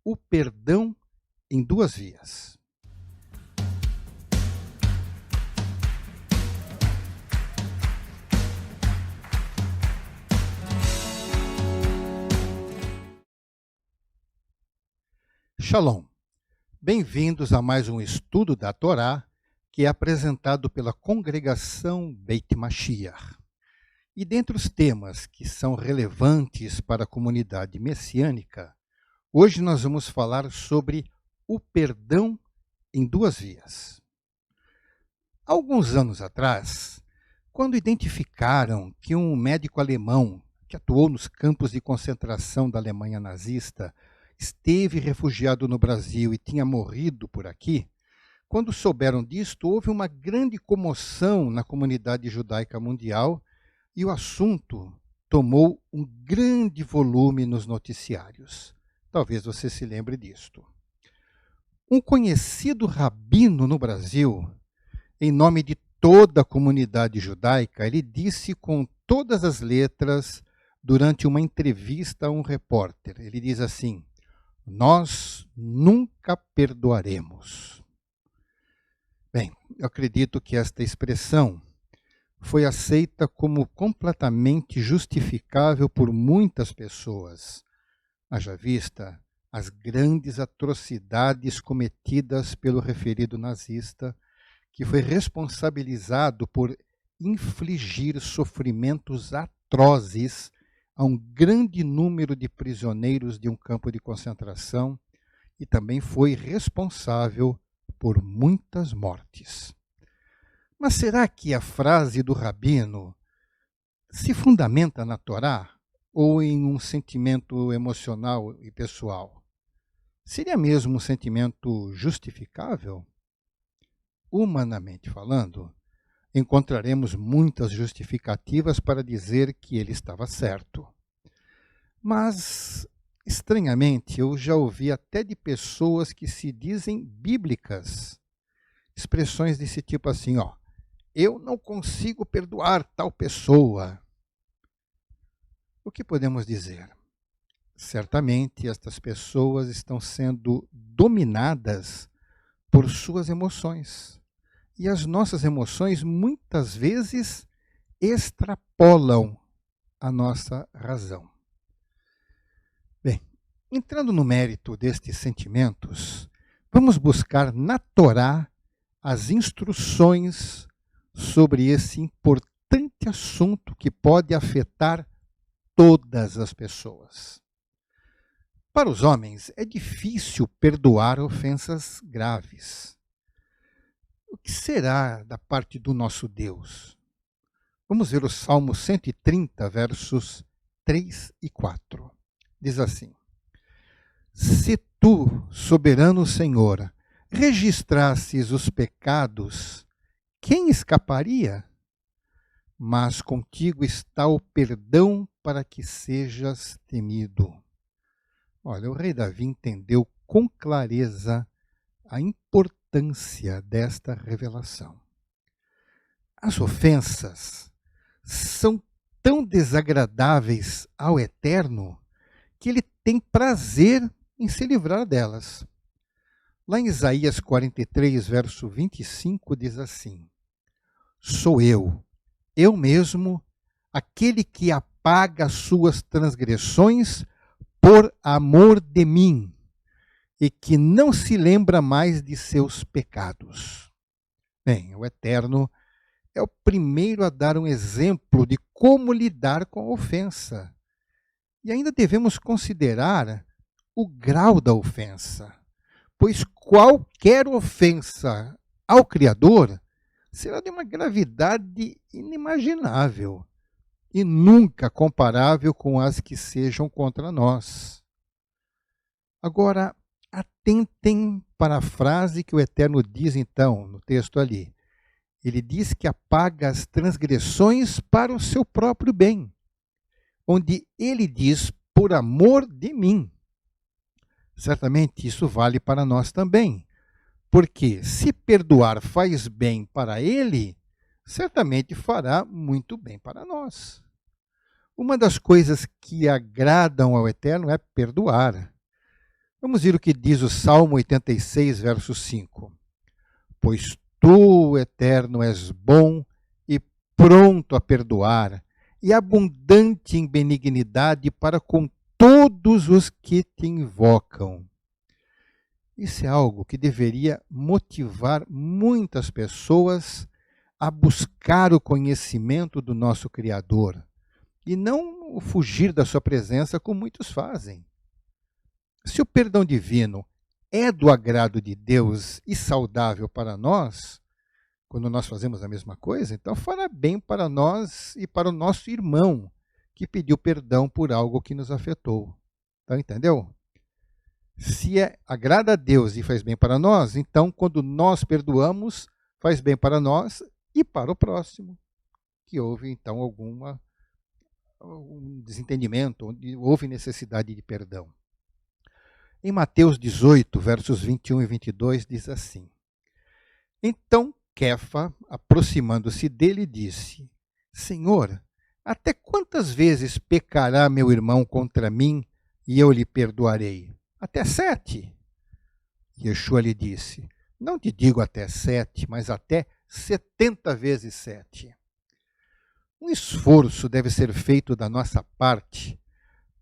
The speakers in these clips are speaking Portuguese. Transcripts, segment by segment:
o perdão em duas vias. Shalom. Bem-vindos a mais um estudo da Torá, que é apresentado pela congregação Beit Mashiach. E dentre os temas que são relevantes para a comunidade messiânica, hoje nós vamos falar sobre o perdão em duas vias. Alguns anos atrás, quando identificaram que um médico alemão que atuou nos campos de concentração da Alemanha nazista esteve refugiado no Brasil e tinha morrido por aqui, quando souberam disto, houve uma grande comoção na comunidade judaica mundial e o assunto tomou um grande volume nos noticiários. Talvez você se lembre disto. Um conhecido rabino no Brasil, em nome de toda a comunidade judaica, ele disse com todas as letras durante uma entrevista a um repórter. Ele diz assim: nós nunca perdoaremos. Bem, eu acredito que esta expressão foi aceita como completamente justificável por muitas pessoas, haja vista as grandes atrocidades cometidas pelo referido nazista, que foi responsabilizado por infligir sofrimentos atrozes a um grande número de prisioneiros de um campo de concentração e também foi responsável por muitas mortes. Mas será que a frase do rabino se fundamenta na Torá ou em um sentimento emocional e pessoal? Seria mesmo um sentimento justificável? Humanamente falando, encontraremos muitas justificativas para dizer que ele estava certo. Mas, estranhamente, eu já ouvi até de pessoas que se dizem bíblicas, expressões desse tipo assim, eu não consigo perdoar tal pessoa. O que podemos dizer? Certamente estas pessoas estão sendo dominadas por suas emoções. E as nossas emoções muitas vezes extrapolam a nossa razão. Bem, entrando no mérito destes sentimentos, vamos buscar na Torá as instruções sobre esse importante assunto que pode afetar todas as pessoas. Para os homens, é difícil perdoar ofensas graves. O que será da parte do nosso Deus? Vamos ver o Salmo 130, versos 3 e 4. Diz assim: se tu, soberano Senhor, registrasses os pecados, quem escaparia? Mas contigo está o perdão para que sejas temido. Olha, o rei Davi entendeu com clareza a importância desta revelação. As ofensas são tão desagradáveis ao Eterno que ele tem prazer em se livrar delas. Lá em Isaías 43, verso 25, diz assim: sou eu mesmo, aquele que apaga as suas transgressões por amor de mim, e que não se lembra mais de seus pecados. Bem, o Eterno é o primeiro a dar um exemplo de como lidar com a ofensa. E ainda devemos considerar o grau da ofensa, pois qualquer ofensa ao Criador será de uma gravidade inimaginável e nunca comparável com as que sejam contra nós. Agora, atentem para a frase que o Eterno diz então no texto ali. Ele diz que apaga as transgressões para o seu próprio bem, onde ele diz, por amor de mim. Certamente isso vale para nós também, porque se perdoar faz bem para ele, certamente fará muito bem para nós. Uma das coisas que agradam ao Eterno é perdoar. Vamos ver o que diz o Salmo 86, verso 5. Pois tu, Eterno, és bom e pronto a perdoar, e abundante em benignidade para com todos os que te invocam. Isso é algo que deveria motivar muitas pessoas a buscar o conhecimento do nosso Criador e não fugir da sua presença como muitos fazem. Se o perdão divino é do agrado de Deus e saudável para nós, quando nós fazemos a mesma coisa, então fará bem para nós e para o nosso irmão que pediu perdão por algo que nos afetou. Então, entendeu? Se agrada a Deus e faz bem para nós, então quando nós perdoamos, faz bem para nós e para o próximo, que houve então algum desentendimento, onde houve necessidade de perdão. Em Mateus 18, versos 21 e 22, diz assim: Então Quefa, aproximando-se dele, disse: Senhor, até quantas vezes pecará meu irmão contra mim e eu lhe perdoarei? Até 7. Yeshua lhe disse: Não te digo até 7, mas até 70 vezes 7. Um esforço deve ser feito da nossa parte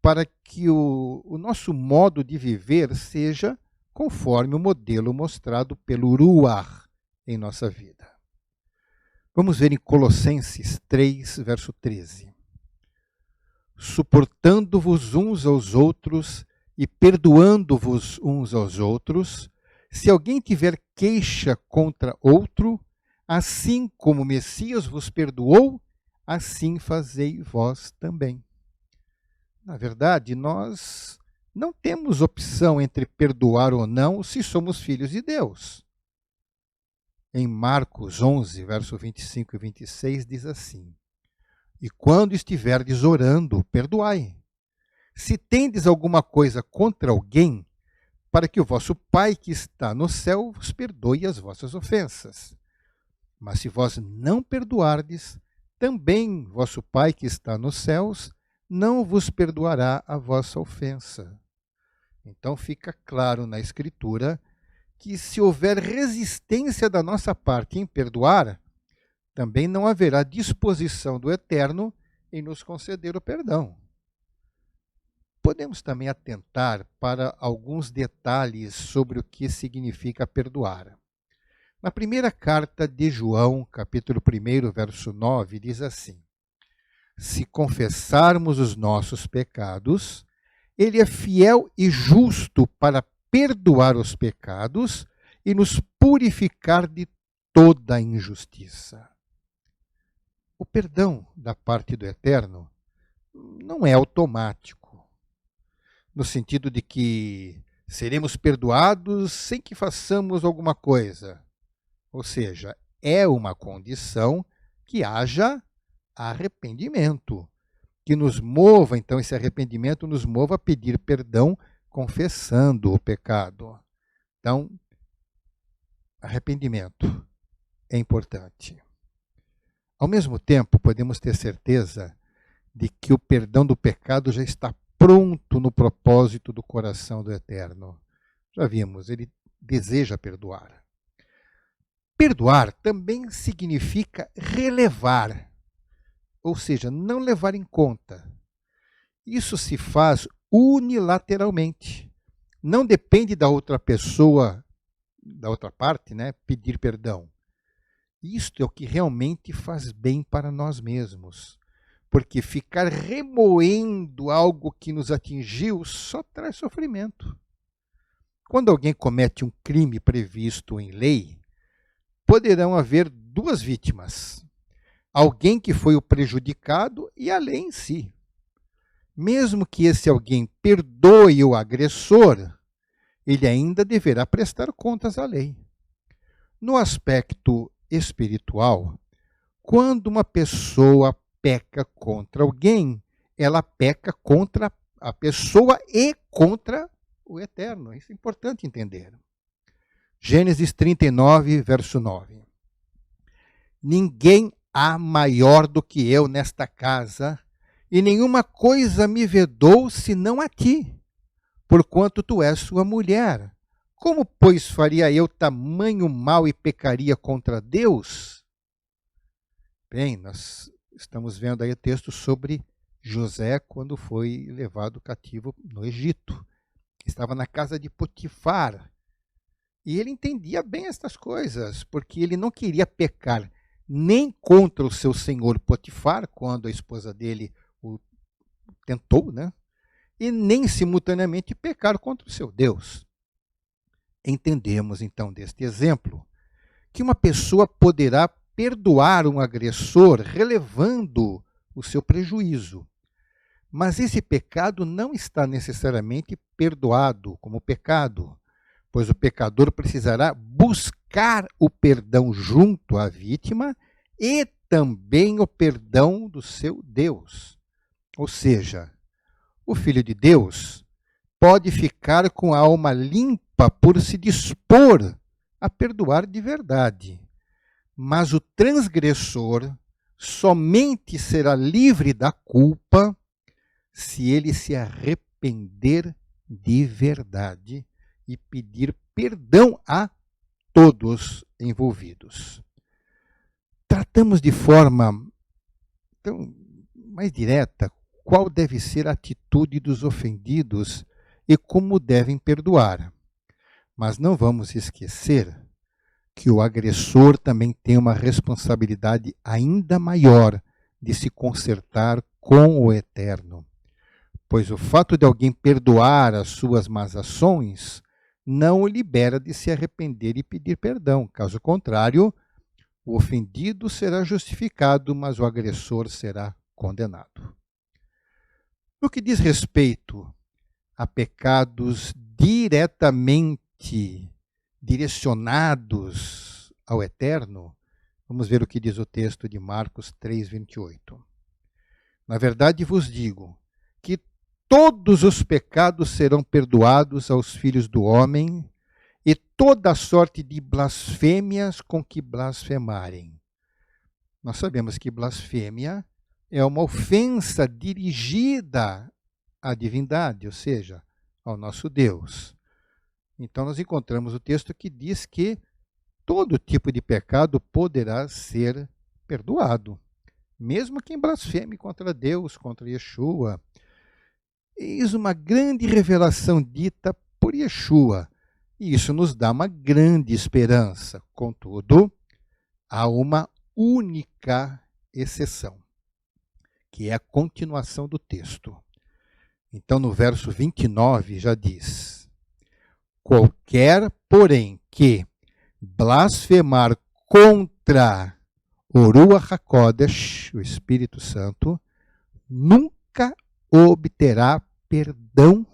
para que o nosso modo de viver seja conforme o modelo mostrado pelo Ruach em nossa vida. Vamos ver em Colossenses 3, verso 13. Suportando-vos uns aos outros e perdoando-vos uns aos outros, se alguém tiver queixa contra outro, assim como o Messias vos perdoou, assim fazei vós também. Na verdade, nós não temos opção entre perdoar ou não se somos filhos de Deus. Em Marcos 11, verso 25 e 26, diz assim: E quando estiverdes orando, perdoai. Se tendes alguma coisa contra alguém, para que o vosso Pai que está no céu vos perdoe as vossas ofensas. Mas se vós não perdoardes, também vosso Pai que está nos céus não vos perdoará a vossa ofensa. Então fica claro na Escritura que se houver resistência da nossa parte em perdoar, também não haverá disposição do Eterno em nos conceder o perdão. Podemos também atentar para alguns detalhes sobre o que significa perdoar. Na primeira carta de João, capítulo 1, verso 9, diz assim: Se confessarmos os nossos pecados, Ele é fiel e justo para perdoar os pecados e nos purificar de toda injustiça. O perdão da parte do Eterno não é automático, no sentido de que seremos perdoados sem que façamos alguma coisa. Ou seja, é uma condição que haja arrependimento, que nos mova, então esse arrependimento nos mova a pedir perdão confessando o pecado. Então, arrependimento é importante. Ao mesmo tempo, podemos ter certeza de que o perdão do pecado já está pronto no propósito do coração do Eterno. Já vimos, ele deseja perdoar. Perdoar também significa relevar, ou seja, não levar em conta. Isso se faz unilateralmente. Não depende da outra pessoa, da outra parte, pedir perdão. Isto é o que realmente faz bem para nós mesmos. Porque ficar remoendo algo que nos atingiu só traz sofrimento. Quando alguém comete um crime previsto em lei, poderão haver duas vítimas. Alguém que foi o prejudicado e a lei em si. Mesmo que esse alguém perdoe o agressor, ele ainda deverá prestar contas à lei. No aspecto espiritual, quando uma pessoa peca contra alguém, ela peca contra a pessoa e contra o Eterno. Isso é importante entender. Gênesis 39, verso 9. Ninguém há maior do que eu nesta casa, e nenhuma coisa me vedou senão a ti, porquanto tu és sua mulher. Como, pois, faria eu tamanho mal e pecaria contra Deus? Bem, nós estamos vendo aí o texto sobre José quando foi levado cativo no Egito. Estava na casa de Potifar. E ele entendia bem estas coisas, porque ele não queria pecar nem contra o seu senhor Potifar, quando a esposa dele o tentou, né? E nem simultaneamente pecar contra o seu Deus. Entendemos, então, deste exemplo, que uma pessoa poderá perdoar um agressor relevando o seu prejuízo. Mas esse pecado não está necessariamente perdoado como pecado, pois o pecador precisará buscar o perdão junto à vítima e também o perdão do seu Deus. Ou seja, o Filho de Deus pode ficar com a alma limpa por se dispor a perdoar de verdade, mas o transgressor somente será livre da culpa se ele se arrepender de verdade e pedir perdão a todos envolvidos. Tratamos de forma mais direta qual deve ser a atitude dos ofendidos e como devem perdoar. Mas não vamos esquecer que o agressor também tem uma responsabilidade ainda maior de se consertar com o Eterno, pois o fato de alguém perdoar as suas más ações não o libera de se arrepender e pedir perdão. Caso contrário, o ofendido será justificado, mas o agressor será condenado. No que diz respeito a pecados diretamente direcionados ao Eterno, vamos ver o que diz o texto de Marcos 3:28. Na verdade vos digo que todos os pecados serão perdoados aos filhos do homem e toda a sorte de blasfêmias com que blasfemarem. Nós sabemos que blasfêmia é uma ofensa dirigida à divindade, ou seja, ao nosso Deus. Então nós encontramos o texto que diz que todo tipo de pecado poderá ser perdoado, mesmo quem blasfeme contra Deus, contra Yeshua. Eis uma grande revelação dita por Yeshua, e isso nos dá uma grande esperança. Contudo, há uma única exceção, que é a continuação do texto. Então, no verso 29 já diz: qualquer, porém, que blasfemar contra o Ruach HaKodesh, o Espírito Santo, nunca obterá perdão,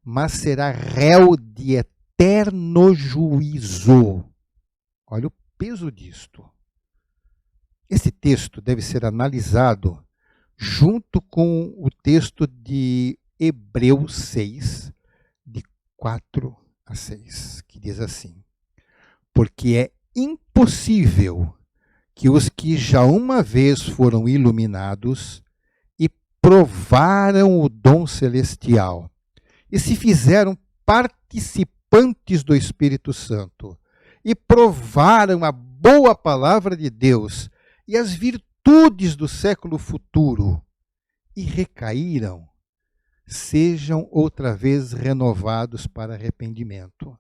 mas será réu de eterno juízo. Olha o peso disto. Esse texto deve ser analisado junto com o texto de Hebreus 6, de 4 a 6, que diz assim: porque é impossível que os que já uma vez foram iluminados e provaram o dom celestial e se fizeram participantes do Espírito Santo e provaram a boa palavra de Deus e as virtudes do século futuro e recaíram, sejam outra vez renovados para arrependimento,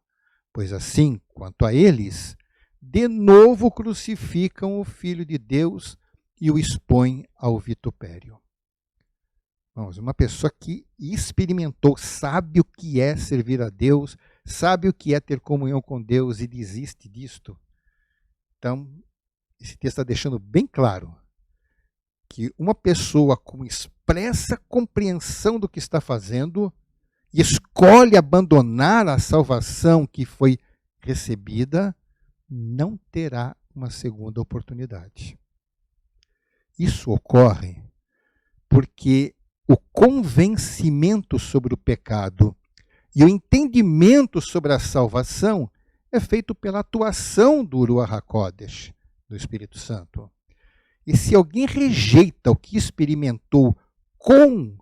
pois assim, quanto a eles, de novo crucificam o Filho de Deus e o expõem ao vitupério. Vamos, uma pessoa que experimentou, sabe o que é servir a Deus, sabe o que é ter comunhão com Deus e desiste disto. Então, esse texto está deixando bem claro que uma pessoa com expressa compreensão do que está fazendo e escolhe abandonar a salvação que foi recebida, não terá uma segunda oportunidade. Isso ocorre porque o convencimento sobre o pecado e o entendimento sobre a salvação é feito pela atuação do Ruach HaKodesh, do Espírito Santo. E se alguém rejeita o que experimentou com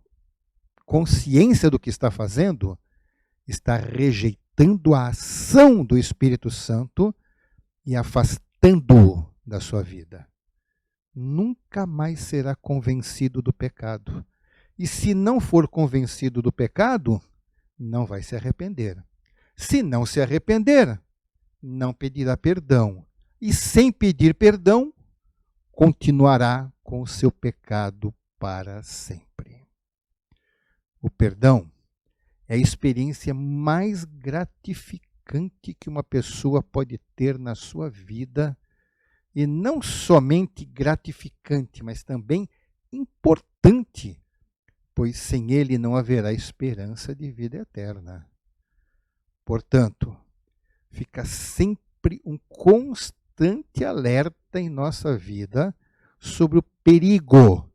consciência do que está fazendo, está rejeitando a ação do Espírito Santo e afastando-o da sua vida. Nunca mais será convencido do pecado. E se não for convencido do pecado, não vai se arrepender. Se não se arrepender, não pedirá perdão. E sem pedir perdão, continuará com o seu pecado para sempre. O perdão é a experiência mais gratificante que uma pessoa pode ter na sua vida, e não somente gratificante, mas também importante, pois sem ele não haverá esperança de vida eterna. Portanto, fica sempre um constante alerta em nossa vida sobre o perigo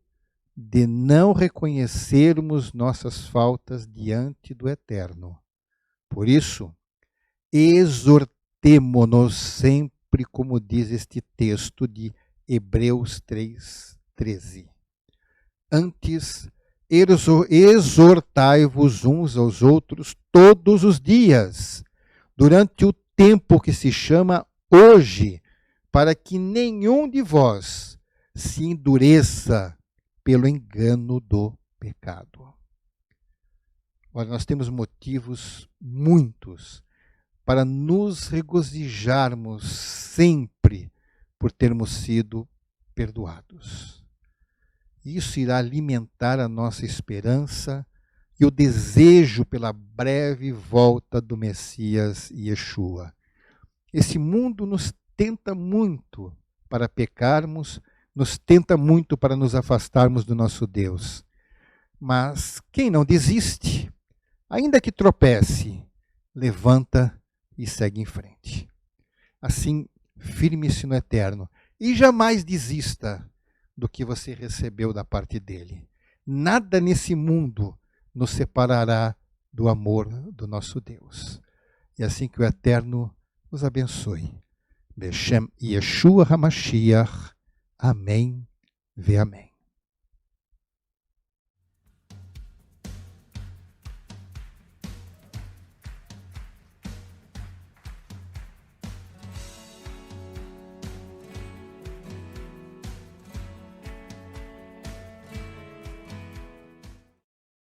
de não reconhecermos nossas faltas diante do Eterno. Por isso, exortemo-nos sempre, como diz este texto de Hebreus 3:13. Antes, exortai-vos uns aos outros todos os dias, durante o tempo que se chama hoje, para que nenhum de vós se endureça pelo engano do pecado. Olha, nós temos motivos muitos para nos regozijarmos sempre por termos sido perdoados. Isso irá alimentar a nossa esperança e o desejo pela breve volta do Messias Yeshua. Esse mundo nos tenta muito para pecarmos, nos tenta muito para nos afastarmos do nosso Deus. Mas quem não desiste, ainda que tropece, levanta e segue em frente. Assim, firme-se no Eterno e jamais desista do que você recebeu da parte dele. Nada nesse mundo nos separará do amor do nosso Deus. E assim que o Eterno nos abençoe. Beshem Yeshua HaMashiach. Amém. Ve amém.